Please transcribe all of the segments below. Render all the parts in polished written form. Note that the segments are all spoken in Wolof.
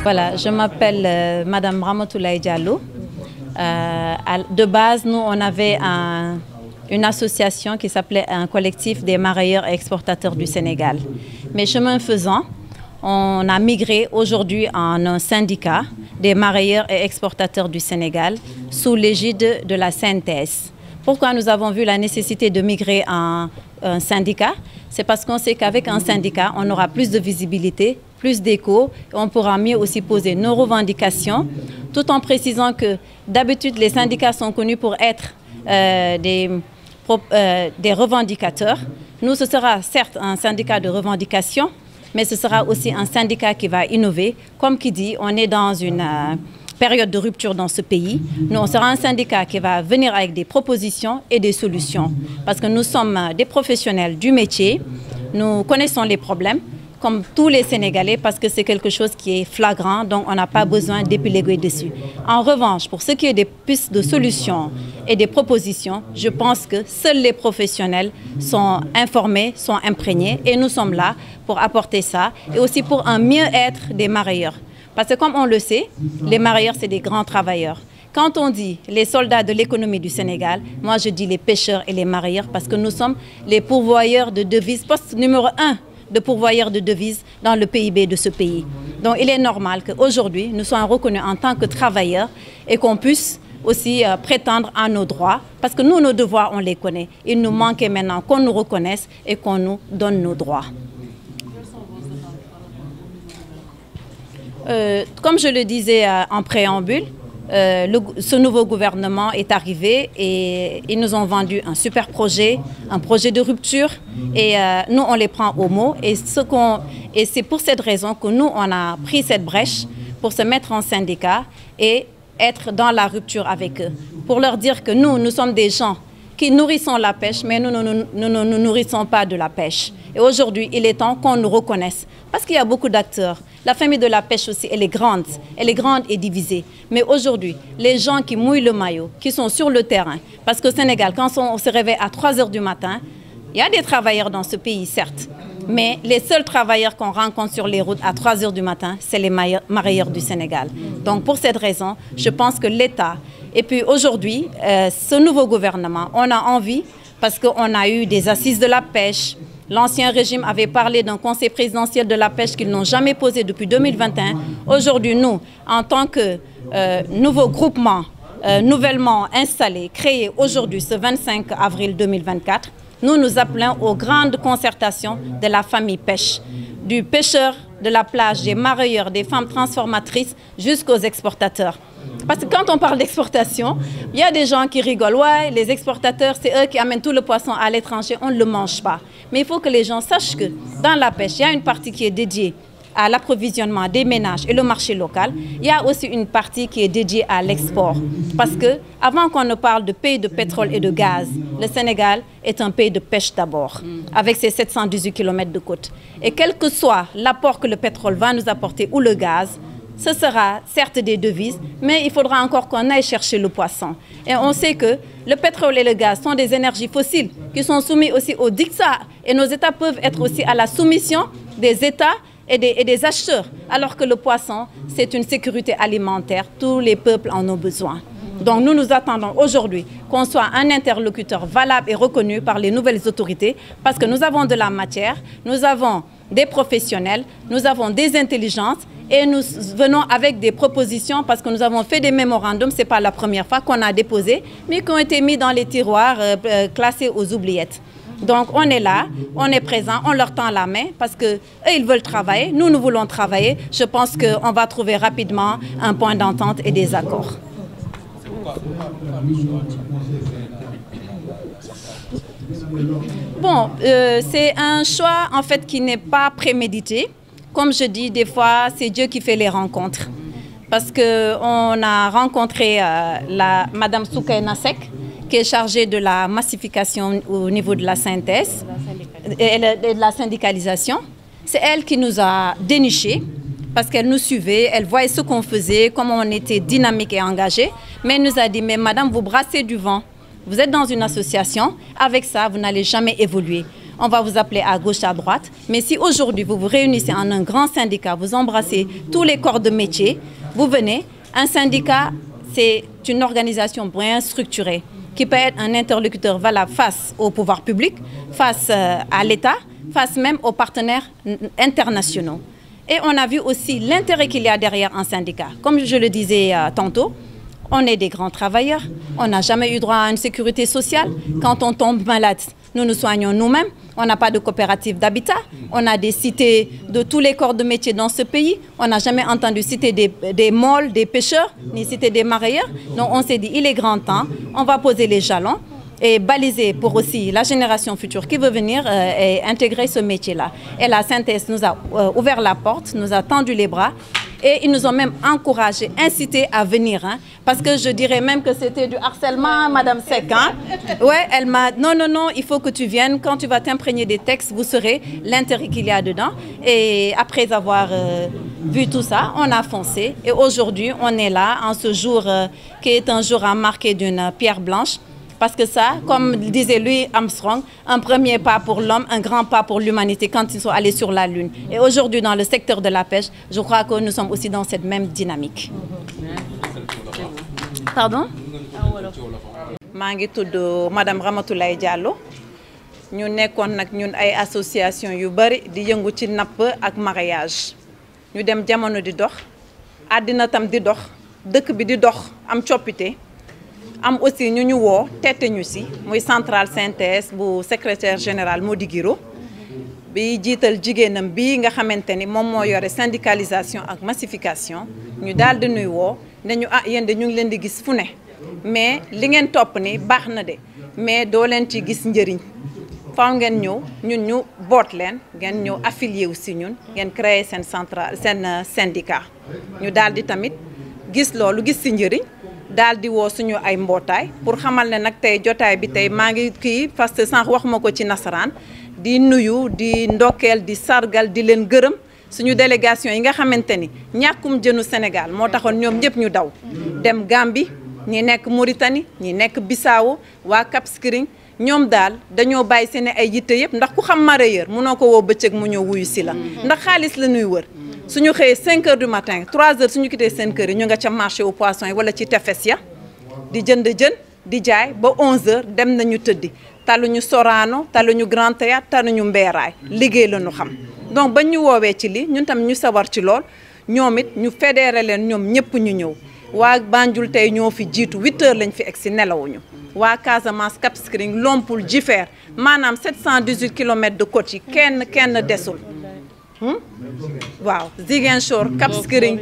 Voilà, je m'appelle Madame Ramatoulaye Diallo. De base, nous, on avait une association qui s'appelait un collectif des marailleurs et exportateurs du Sénégal. Mais chemin faisant, on a migré aujourd'hui en un syndicat des marailleurs et exportateurs du Sénégal sous l'égide de la CNTS. Pourquoi nous avons vu la nécessité de migrer en un syndicat? C'est parce qu'on sait qu'avec un syndicat, on aura plus de visibilité, plus d'écho, et on pourra mieux aussi poser nos revendications, tout en précisant que d'habitude, les syndicats sont connus pour être des revendicateurs. Nous, ce sera certes un syndicat de revendication, mais ce sera aussi un syndicat qui va innover. Comme qui dit, on est dans une période de rupture dans ce pays. Nous, on sera un syndicat qui va venir avec des propositions et des solutions. Parce que nous sommes des professionnels du métier, nous connaissons les problèmes, comme tous les Sénégalais, parce que c'est quelque chose qui est flagrant, donc on n'a pas besoin d'épiloguer dessus. En revanche, pour ce qui est des pistes de solutions et des propositions, je pense que seuls les professionnels sont informés, sont imprégnés, et nous sommes là pour apporter ça, et aussi pour un mieux-être des marailleurs. Parce que comme on le sait, les marailleurs, c'est des grands travailleurs. Quand on dit les soldats de l'économie du Sénégal, moi je dis les pêcheurs et les marailleurs, parce que nous sommes les pourvoyeurs de devises, poste numéro 1 de pourvoyeurs de devises dans le PIB de ce pays. Donc il est normal qu'aujourd'hui, nous soyons reconnus en tant que travailleurs et qu'on puisse aussi prétendre à nos droits, parce que nous, nos devoirs, on les connaît. Il nous manquait maintenant qu'on nous reconnaisse et qu'on nous donne nos droits. Comme je le disais en préambule, ce nouveau gouvernement est arrivé et ils nous ont vendu un super projet, un projet de rupture, et nous on les prend au mot, et c'est pour cette raison que nous on a pris cette brèche pour se mettre en syndicat et être dans la rupture avec eux, pour leur dire que nous sommes des gens qui nourrissons la pêche, mais nous ne nous nourrissons pas de la pêche. Et aujourd'hui, il est temps qu'on nous reconnaisse. Parce qu'il y a beaucoup d'acteurs. La famille de la pêche aussi, elle est grande et divisée. Mais aujourd'hui, les gens qui mouillent le maillot, qui sont sur le terrain, parce qu'au Sénégal, quand on se réveille à 3 h du matin, il y a des travailleurs dans ce pays, certes. Mais les seuls travailleurs qu'on rencontre sur les routes à 3 h du matin, c'est les marailleurs du Sénégal. Donc pour cette raison, je pense que l'État, et puis aujourd'hui, ce nouveau gouvernement, on a envie, parce qu'on a eu des assises de la pêche. L'ancien régime avait parlé d'un conseil présidentiel de la pêche qu'ils n'ont jamais posé depuis 2021. Aujourd'hui, nous, en tant que nouveau groupement nouvellement installé, créé aujourd'hui ce 25 avril 2024, nous appelons aux grandes concertations de la famille pêche, du pêcheur de la plage, des marailleurs, des femmes transformatrices jusqu'aux exportateurs. Parce que quand on parle d'exportation, il y a des gens qui rigolent. Ouais, les exportateurs, c'est eux qui amènent tout le poisson à l'étranger, on ne le mange pas. Mais il faut que les gens sachent que dans la pêche, il y a une partie qui est dédiée à l'approvisionnement des ménages et le marché local. Il y a aussi une partie qui est dédiée à l'export. Parce que avant qu'on ne parle de pays de pétrole et de gaz, le Sénégal est un pays de pêche d'abord, avec ses 718 km de côte. Et quel que soit l'apport que le pétrole va nous apporter ou le gaz, ce sera certes des devises, mais il faudra encore qu'on aille chercher le poisson. Et on sait que le pétrole et le gaz sont des énergies fossiles qui sont soumises aussi au diktat. Et nos États peuvent être aussi à la soumission des États et des acheteurs. Alors que le poisson, c'est une sécurité alimentaire. Tous les peuples en ont besoin. Donc nous attendons aujourd'hui qu'on soit un interlocuteur valable et reconnu par les nouvelles autorités, parce que nous avons de la matière, nous avons des professionnels, nous avons des intelligences, et nous venons avec des propositions, parce que nous avons fait des mémorandums, ce n'est pas la première fois qu'on a déposé, mais qui ont été mis dans les tiroirs, classés aux oubliettes. Donc on est là, on est présent, on leur tend la main, parce qu'eux, ils veulent travailler, nous voulons travailler. Je pense qu'on va trouver rapidement un point d'entente et des accords. Bon, c'est un choix en fait qui n'est pas prémédité. Comme je dis, des fois, c'est Dieu qui fait les rencontres. Parce qu'on a rencontré Madame Soukaina Seck, qui est chargée de la massification au niveau de la CNTS et de la syndicalisation. C'est elle qui nous a dénichés, parce qu'elle nous suivait, elle voyait ce qu'on faisait, comment on était dynamique et engagé. Mais elle nous a dit, mais madame, vous brassez du vent. Vous êtes dans une association, avec ça, vous n'allez jamais évoluer. on va vous appeler à gauche, à droite. Mais si aujourd'hui vous vous réunissez en un grand syndicat, vous embrassez tous les corps de métier, vous venez, un syndicat, c'est une organisation bien structurée qui peut être un interlocuteur valable face au pouvoir public, face à l'État, face même aux partenaires internationaux. Et on a vu aussi l'intérêt qu'il y a derrière un syndicat. Comme je le disais tantôt, on est des grands travailleurs, on n'a jamais eu droit à une sécurité sociale. Quand on tombe malade, nous nous soignons nous-mêmes. On n'a pas de coopérative d'habitat. On a des cités de tous les corps de métier dans ce pays. On n'a jamais entendu citer des molles, des pêcheurs, ni citer des marailleurs. Donc on s'est dit, il est grand temps, on va poser les jalons et baliser pour aussi la génération future qui veut venir et intégrer ce métier-là. Et la synthèse nous a ouvert la porte, nous a tendu les bras et ils nous ont même encouragés, incités à venir. Hein, parce que je dirais même que c'était du harcèlement, Madame Seck. Hein. Ouais, elle m'a dit, non, non, non, il faut que tu viennes. Quand tu vas t'imprégner des textes, vous saurez l'intérêt qu'il y a dedans. Et après avoir vu tout ça, on a foncé. Et aujourd'hui, on est là, en ce jour qui est un jour à marquer d'une pierre blanche. Parce que ça, comme disait Louis Armstrong, un premier pas pour l'homme, un grand pas pour l'humanité quand ils sont allés sur la Lune. Et aujourd'hui, dans le secteur de la pêche, je crois que nous sommes aussi dans cette même dynamique. Pardon? maa ngi tudd Madame Ramatoulaye Diallo ñu nekkoon nag ñun ay association yu bari di yëngu ci napp ak mariage ñu dem jamono di dox àddina tam di dox dëkk bi di dox am coppite am aussi ñu ñu woo tette ñu si muy centrale synthèse bu secrétaire général Mody Guiro bi jiital jigéenam bii nga xamante ni moom moo yore syndicalisation ak massification ñu daal di nuy woo ne ñu ah yéen de ñu ngi leen di gis fu ne mais li ngeen topp ni baax na de mais doo leen ci gis njëriñ faaw ngeen ñëw ñun ñu boot leen ngeen ñëw affilié wu si ñun ngeen créer seen centrale seen syndicat ñu daal di tamit gis loolu gis si njëriñ daal di woo suñu ay mbootaay pour xamal ne nag tey jotaay bi tey maa ngi kii parce que sànq waxuma ko ci nasaraan di nuyu di ndokkeel di sargal di leen gërëm suñu délégation yi nga xamante ni ñàkkum jënu Sénégal moo taxoon ñoom ñëpp ñu daw dem Gambie ñi nekk Mauritanie ñi nekk Bissau waa Cap Skirring ñoom daal dañoo bàyyi seen ay yitte yëpp ndax ku xam mareyeur munoo ko woo bëccëg mu ñëw wuyu si la ndax xaalis la ñuy wër suñu xëyee 5 heures du matin 3 heures suñu quitté seen kër yi ñu nga ca marché au poisson yi wala ci tefes ya di jënd jën di jaay ba 11 heures dem nañu tëddi taluñu Sorano taluñu Grand Théâtre taluñu Mbeeraay liggéey la ñu xam donc bañ ñu woowee ci li ñun tam ñu sawar ci lool ñoom it ñu fédéré leen ñoom ñëpp ñu ñëw waa Banjul tey ñoo fi jiitu 8 heures lañ fi egg si nelawuñu waa Casamance Cap Skirring Lompoul Jifeer maanaam 718 kilomètres de côte yi kenn desul waaw Ziguinchor Cap Skirring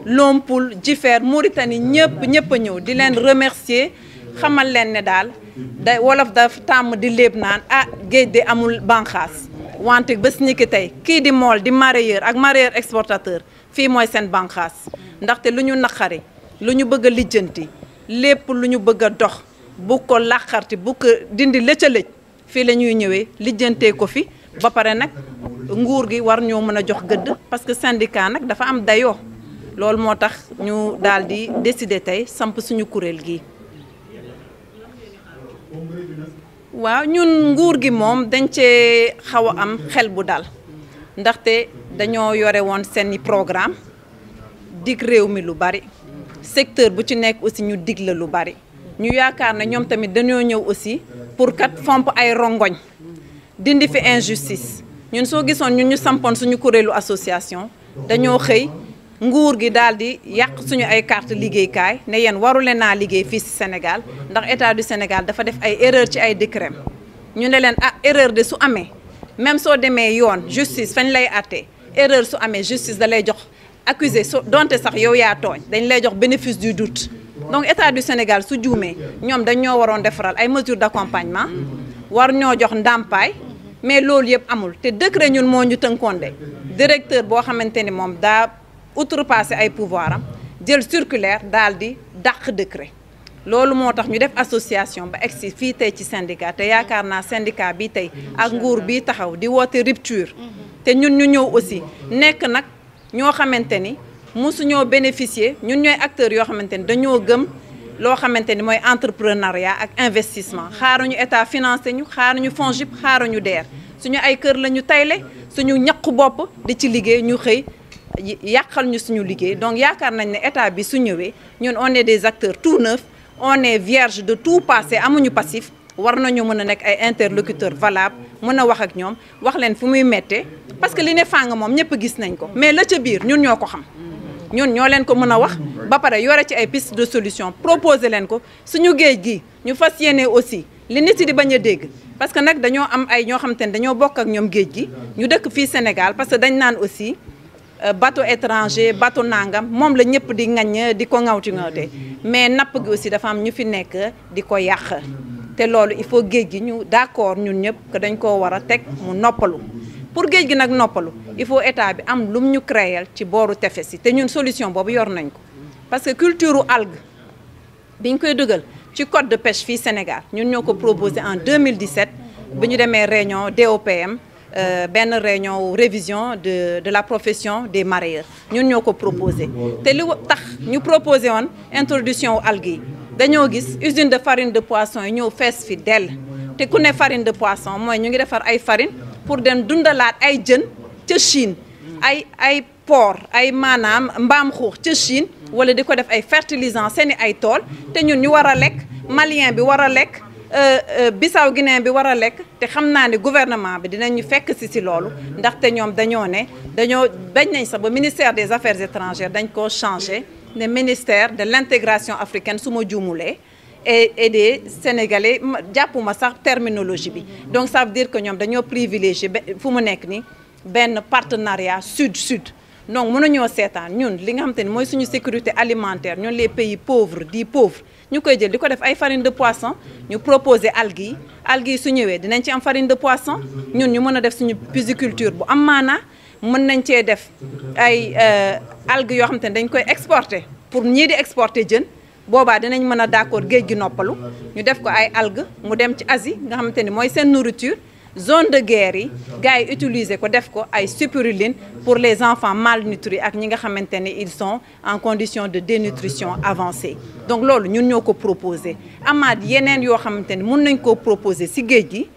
Lompoul Jifeer Mauritanie ñëpp a ñëw di leen remercier xamal leen ne daal da wolof daf tàmm di léeb naan ah géej de amul banqaas wante bés ni ki tey kii di mool di mareyeur ak mareyeur exportateur fii mooy seen banqaas ndaxte lu ñu naqari lu ñu bëgg a lijjanti lépp lu ñu bëgg a dox bu ko làqarti bu ko dindi lëcc a lëj fii la ñuy ñëwee lijjantee ko fi ba pare nag nguur gi war ñoo mën a jox gëdd parce que syndicat nag dafa am dayoo loolu moo tax ñu daal di décider tey samp suñu kuréel gi. waaw ñun nguur gi moom dañ cee xaw a am xel bu dal ndaxte dañoo yore woon seeni programme dig réew mi lu bari secteur bu ci nekk aussi ñu dig la lu bari ñu yaakaar ne ñoom tamit dañoo ñëw aussi pour kat fomp ay rongoñ dindi fi injustice ñun soo gisoon ñun ñu sampoon suñu kuréelu association dañoo xëy nguur gi daal di yàq suñu ay carte liggéeykaay ne yéen warule naa liggéey fii ci Sénégal ndax état du Sénégal dafa def ay erreur ci ay décret ñu ne leen ah erreur de su amee même soo demee yoon justice fañ lay àttee erreur su amee justice da lay jox accusé so donte sax yow yaa tooñ dañ lay jox bénéfice du doute donc état du Sénégal su juumee ñoom dañ ñoo waroon defaral ay mesures d'accompagnement war ñoo jox ndàmpaay mais loolu yëpp amul te décret ñun moo ñu tënkoon de directeur boo xamante ni moom daa outrepassé ay pouvoir am jël circulaire daal di dàq décret loolu moo tax ñu def association ba egsi fii tey ci syndicat te yaakaar naa syndicat bi tey ak nguur bi taxaw di woote rupture te ñun ñu ñëw aussi nekk nag ñoo xamante ni mosuñoo bénéficier ñun ñooy acteurs yoo xamante ni dañoo gëm loo xamante ni mooy entrepreneuriat ak investissement xaaruñu état financé ñu xaaruñu FONGIP xaaruñu DER suñu ay kër la ñu tayle suñu ñaqu bopp di ci liggéey ñu xëy yàqal ñu suñu liggéey. Donc yaakaar nañ ne état bi su ñëwee ñun on est des acteurs tout neufs, on est vierge de tout passé, amuñu passif, war nañu mën a nekk ay interlocuteurs valables mën a wax ak ñoom wax leen fu muy méttee parce que li ne fàng moom ñëpp gis nañ ko mais la ca biir ñun ñoo ko xam. ñun ñoo leen ko mën a wax ba pare yore ci ay piste de solution proposer leen ko suñu géej gi ñu fas yéene aussi li nit yi di bañ a dégg parce que nag dañoo am ay ñoo xamante ne dañoo bokk ak ñoom géej gi ñu dëkk fii Sénégal parce que dañ naan aussi bateau étranger bateau nangam moom la ñëpp di ŋaññ di ko ŋawti ŋawte mais napp gi aussi dafa am ñu fi nekk di ko yàq te loolu il faut géej gi ñu d'accord ñun ñëpp que dañ koo war a teg mu noppalu. Pour géej gi nag noppalu il faut état bi am lum ñu créer ci booru tefes yi te ñun solution boobu yor nañ ko parce que culture algue biñ koy dugal ci code de pêche fii Sénégal ñun ñoo ko proposé en 2017 bi ñu demee réunion DOPM benn réunion révision de la profession des mareyeurs ñun ñoo ko proposé te li tax ñu proposé woon introduction wu algues yi dañoo gis usine de farine de poisson yi ñëw fees fi dell te ku ne farine de poisson mooy ñu ngi defar ay farine pour dem dundalaat ay jën ca Chine ay porc ay maanaam mbaam xuux ca Chine wala di ko def ay fertilisants seeni ay tool te ñun ñu war a lekk malien bi war a lekk Bissau Guinéen bi war a lekk te xam naa ne gouvernement bi dinañu fekk si loolu ndaxte ñoom dañoo bañ nañ sax ba ministère des affaires étrangères dañ koo changé ne ministère de l'intégration africaine su ma juumulee et des Sénégalais jàppuma sax terminologie bi donc ça veut dire que ñoom dañoo privilégié fu mu nekk ni benn partenariat sud-sud donc mënuñoo seetaan ñun li nga xamante ni mooy suñu sécurité alimentaire ñun les pays pauvres dits pauvres ñu koy jël di ko def ay farine de poisson ñu proposer algues yi su ñëwee dinañ ci am farine de poisson ñun ñu mën a def suñu pisciculture bu am maanaa mën nañ cee def ay algues yoo xamante ni dañ koy exporter pour ñii di exporter jën boobaa dinañ mën a d'accord géej gi noppalu ñu def ko ay algues mu dem ci Asie nga xamante ni mooy seen nourriture zone de guerre yi gars yi utiliser ko def ko ay spiruline pour les enfants malnutris ak ñi nga xamante ni ils sont en condition de dénutrition avancée donc loolu ñun ñoo ko proposé amaat yeneen yoo xamante ni mun nañ koo proposé si géej gi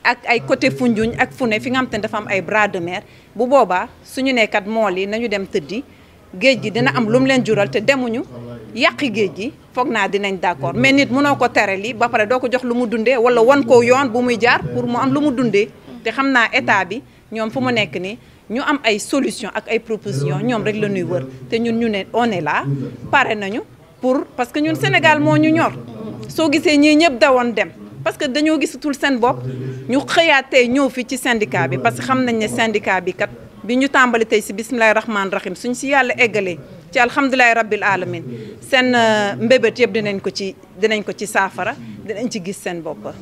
ak ay côté Foundiougne ak fu ne fi nga xamante ni dafa am ay bras de mer bu boobaa suñu nekkat mool yi nañu dem tëddi géej gi dina am lu mu leen jural te demuñu yàqi géej gi foog naa dinañ d'accord mais nit mënoo ko tere lii ba pare doo ko jox lu mu dundee wala wan ko yoon bu muy jaar pour mu am lu mu dundee te xam naa état bi ñoom fu mu nekk ni ñu am ay solution ak ay proposition ñoom rek la ñuy wër te ñun ñu ne on est là pare nañu pour parce que ñun Sénégal moo ñu ñor soo gisee ñii ñëpp dawoon dem parce que dañoo gisatul seen bopp ñu xëyaat tey ñëw fii ci syndicat bi parce que xam nañ ne syndicat bi kat bi ñu tàmbali tey si bismillahi rahmaani rahim suñ si yàlla eggalee ci alhamdulilahi rabbil alamin seen mbébét yëpp dinañ ko ci saafara dinañ ci gis seen bopp.